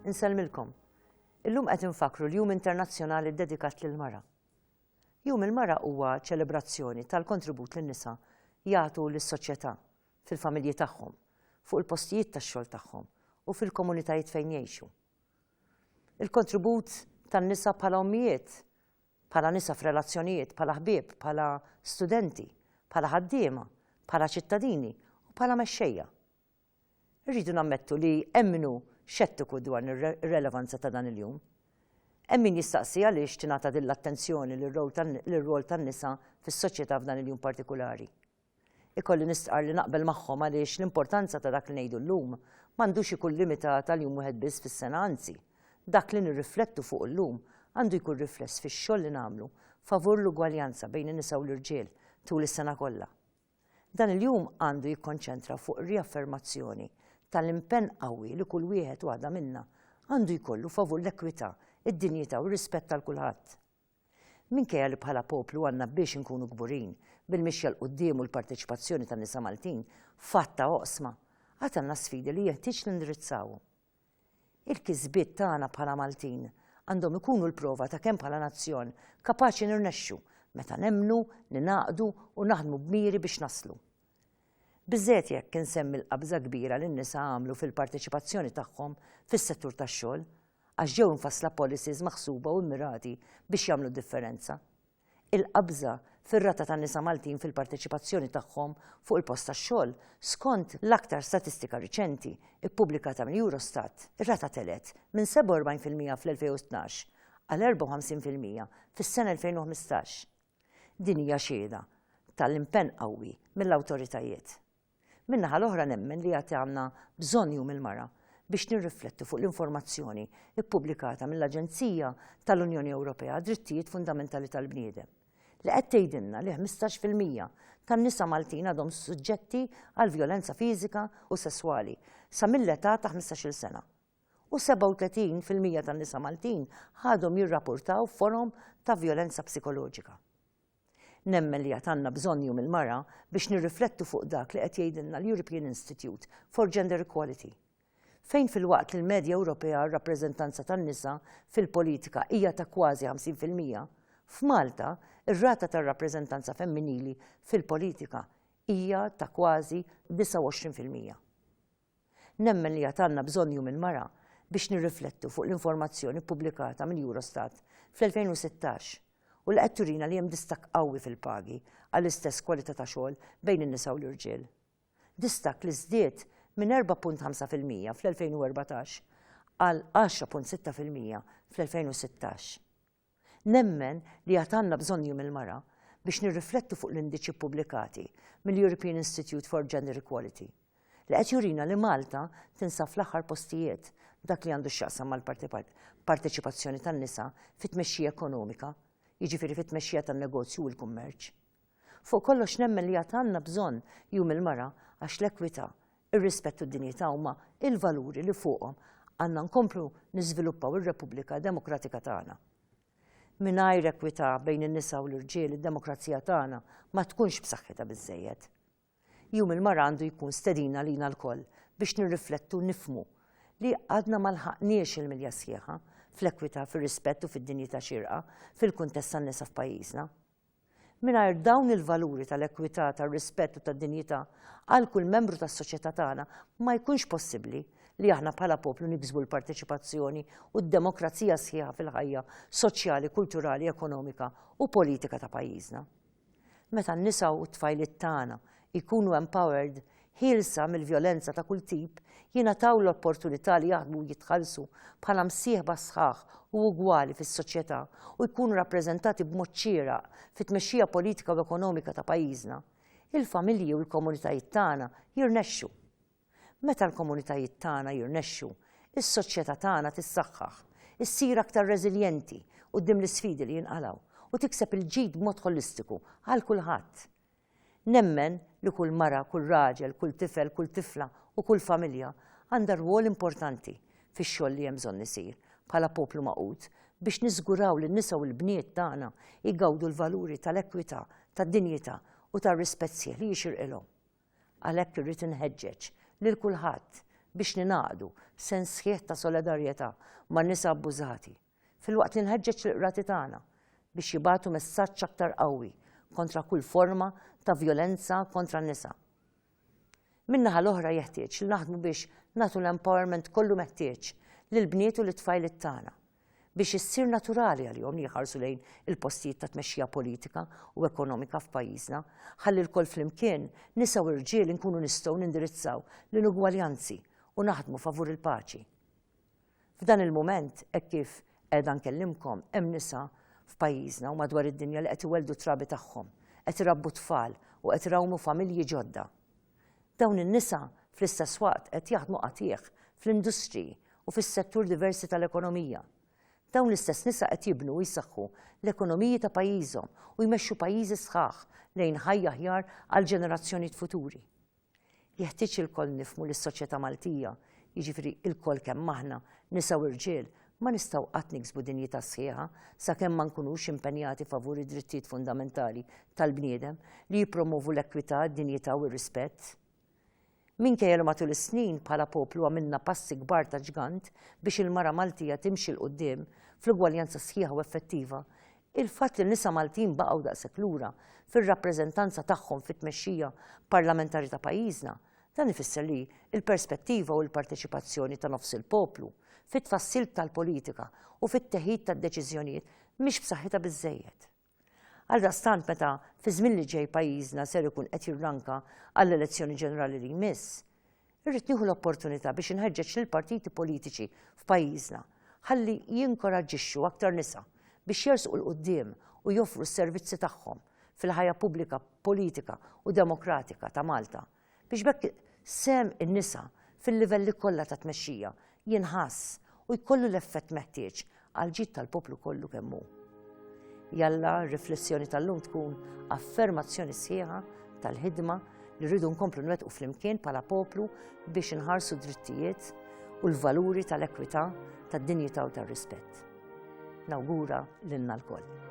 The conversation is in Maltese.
Insellmilkom. Illum qed infakru l-Jum Internazzjonali dedikat lill-mara. Jum il-mara huwa ċelebrazzjoni tal-kontribut lin-nisa jagħtu lis-soċjetà fil-familji tagħhom, fuq il-postijiet tax-xogħol tagħhom u fil-komunitajiet fejn jgħixu. Il-kontribut tan-nisa bħala ommijiet, bħala nisa f'relazzjonijiet, bħala ħbieb, bħala studenti, bħala ħaddiema, bħala ċittadini u bħala mexxejja. Irridu nammettu li hemm minnu xettiku dwar ir-relevanza ta' dan il-jum. Hemm min jistaqsi għaliex tingħata din l-attenzjoni lir-rol tan-nisa fis-soċjetà f'dan il-jum partikulari. Ikolli nistqar li naqbel magħhom għaliex l-importanza ta' dak li ngħidu llum m'għandux ikun limitat għal jum wieħed biss fis-sena, anzi, dak li nirriflettu fuq illum għandu jkun rifless fix-xogħol li nagħmlu favur l-ugwaljanza bejn in-nisa u l-irġiel tul is-sena kollha. Dan il-jum għandu jikkonċentra fuq riaffermazzjoni tal-impenn qawwi li kull wieħed waħda minna għandu jkollu favur l-ekwità, id-dinjità u r-rispett tal kulħadd. Minkejja li bħala poplu għandna biex inkunu kburin bil-mixja l-qudiem u l-parteċipazzjoni tan-nisa Maltin fatta oqsma, għad għandna sfidi li jeħtieġ nindirizzawhom. Il-kisbiet tagħna bħala Maltin għandhom ikunu l-prova ta' kemm bħala nazzjon kapaċi nirnexxu meta nemmnu, ninaqdu u naħdmu b'miri biex naslu. Biżżejjed jekk insemmi l-qabża kbira li n-nisa għamlu fil-parteċipazzjoni tagħhom fis-settur tax-xogħol, għax ġew infassla policies maħsuba u mmirati biex jagħmlu differenza. Il-qabża fir-rata tan-nisa Maltin fil-parteċipazzjoni tagħhom fuq il-post tax-xogħol skont l-aktar statistika riċenti ippubblikata minn Eurostat, ir-rata telet minn 47% fl-2012 għal 54% fis-sena 2015. Din hija xhieda tal-impenn qawwi mill-awtoritajiet. Min-naħa l-oħra nemmen li għad għandna bżonn jum il-mara biex nirriflettu fuq l-informazzjoni ippubblikata mill-Aġenzija tal-Unjoni Ewropea Drittijiet Fundamentali tal-Bniedem li qed tgħidilna li 15% tan-nisa Maltin għadhom suġġetti għal vjolenza fiżika u sesswali sa mill-età ta' 15-il sena. U 37% tan-nisa Maltin għadhom jirrapportaw forom ta' vjolenza psikoloġika. Nemmen li għandna bżonn jum il-mara biex nirriflettu fuq dak li qed jgħidilna l-European Institute for Gender Equality, fejn fil-waqt li l-medja Ewropea r-rappreżentanza tan-nisa fil-politika hija ta' kważi 50%, f'Malta ir-rata tar-rappreżentanza femminili fil-politika hija ta' kważi 29%. Nemmen li għandna bżonn jum il-mara biex nirriflettu fuq l-informazzjoni pubblikata mill Eurostat fl-2016 u li qed turina li hemm distakk qawwi fil-pagi għall-istess kwalità ta' xogħol bejn in-nisa u l-irġiel. Distakk li żdied minn 4.5% fl-2014 għal 10.6% fl-2016. Nemmen li għandna bżonn jum il-mara biex nirriflettu fuq l-indiċi pubblikati mill-European Institute for Gender Equality li qed jurina li Malta tinsab fl-aħħar postijiet dak li għandu x'jaqsam mal-parteċipazzjoni tan-nisa fit-tmexxija ekonomika, jiġifieri fit-tmexxija tan-negozju u l-kummerċ. Fuq kollox nemmen li għandna bżonn jum il-mara għax l-ekwità, ir-rispett u d-dinjità huma il-valuri li fuqhom għandna nkomplu niżviluppaw ir-Repubblika Demokratika tagħna. Mingħajr ekwità bejn in-nisa u l-irġiel id-demokrazija tagħna ma tkunx b'saħħitha biżżejjed. Jum il-mara għandu jkun stedina lina l-koll biex nirriflettu nifhmu li għadna ma lħaqniex il-milja sħiħa fl-ekwità, fir-rispett u fid-dinjità xierqa fil-kuntest tan-nisa f'pajjiżna. Mingħajr dawn il-valuri tal-ekwità, tar-rispett u tad-dinjità għal kull membru tas-soċjetà tagħna ma jkunx possibbli li aħna bħala poplu niksbu l-parteċipazzjoni u d-demokrazija sħiħa fil-ħajja soċjali, kulturali, ekonomika u politika ta' pajjiżna. Meta n-nisa u t-tfajliet tagħna jkunu empowered, ħielsa mill-vjolenza ta' kull tip, jingħataw l-opportunità li jaħdmu u jitħallsu bħala msieħba sħaħ u ugwali fis-soċjetà u jkunu rappreżentati b'mod xieraq fit-tmexxija politika u ekonomika ta' pajjiżna, il-familji u l-komunitajiet tagħna jirnexxu. Meta l-komunitajiet tagħna jirnexxu, is-soċjetà tagħna tissaħħaħ, issir aktar reżiljenti quddiem l-isfidi li jinqalgħu u tikseb il-ġid b'mod holistiku għal kulħadd. Nemmen li kull mara, kull raġel, kull tifel, kull tifla u kull familja għandha rwol importanti fix-xogħol li hemm bżonn isir bħala poplu maqut biex niżguraw li n-nisa u l-bniet tagħna jgawdu l-valuri tal-ekwità, tad-dinjità u tar-rispett sieħ li jixirqilhom. Għalhekk irrid inħeġġeġ lil kulħadd biex ninaqdu sens sħiħ ta' solidarjetà man nisa abbużati fil-waqt li nħeġġeġ l-qrati tagħna biex jibgħatu messaġġ aktar qawwi kontra kull forma ta' vjolenza kontra n-nisa. Min-naħa l-oħra jeħtieġ li naħdmu biex nagħtu l-empowerment kollu meħtieġ lill-bniet u lit-tfajliet tagħna biex issir naturali għalihom li jħarsu lejn il-postijiet ta' tmexxija politika u ekonomika f'pajjiżna, ħalli l-kol flimkien nisa u rġiel inkunu nistgħu nindirizzaw l-inugwaljanzi u naħdmu favur il-paċi. F'dan il-mument hekk kif qiegħda nkellimkom hemm nisa f'pajjiżna u madwar id-dinja li qed iweldu trabi tagħhom, qed irabbu tfal u qed irawmu familji ġodda. Dawn in-nisa fl-istess waqt qed jaħdmu qatih fl-industriji u fis-settur diversi tal-ekonomija. Dawn l-istess nisa qed jibnu u jsaħħu l-ekonomiji ta' pajjiżhom u jmexxu pajjiżi sħaħ lejn ħajja aħjar għal ġenerazzjonijiet futuri. Jeħtieġ ilkoll nifhmu li s-soċjetà Maltija, jiġifieri ilkoll kemm aħna nisa u rġiel, ma nistgħu qatt niksbu dinjità sħiħa sakemm ma nkunux impenjati favur id-drittijiet fundamentali tal-bniedem li jippromovu l-ekwità, d-dinjità u r-rispett. Minkejja li matul is-snin bħala poplu għamilna passi kbar ta' ġgant biex il-mara Maltija timxi l-qudiem fl-ugwaljanza sħiħa u effettiva, il-fatt li n-nisa Maltin baqgħu daqshekk lura fir-rappreżentanza tagħhom fit-tmexxija parlamentari ta' pajjiżna, dan ifisser li l-perspettiva u l-parteċipazzjoni ta' nofs il-poplu fit-tfassil tal-politika u fit-teħid tad-deċiżjonijiet mhix b'saħħitha biżżejjed. Għaldaqstant meta fi żmien li ġej pajjiżna ser ikun qed jirranka għall-elezzjoni ġenerali li jmiss, irrid nieħu l-opportunità biex inħeġġeġ lill-partiti politiċi f'pajjiżna ħalli jinkoraġġixxu aktar nisa biex jersqu l-qudiem u joffru s-servizzi tagħhom fil-ħajja pubblika, politika u demokratika ta' Malta biex bekk sem in-nisa fil-livelli kollha ta' tmexxija jinħass u jkollu l-effett meħtieġ għal ġid tal-poplu kollu kemm hu. Jalla r-riflessjoni tal-lum tkun affermazzjoni sħiħa tal-ħidma li rridu nkomplu nwettqu flimkien bħala poplu biex inħarsu drittijiet u l-valuri tal-ekwità, tad-dinjità u tar-rispett. Nawgura lilna lkoll.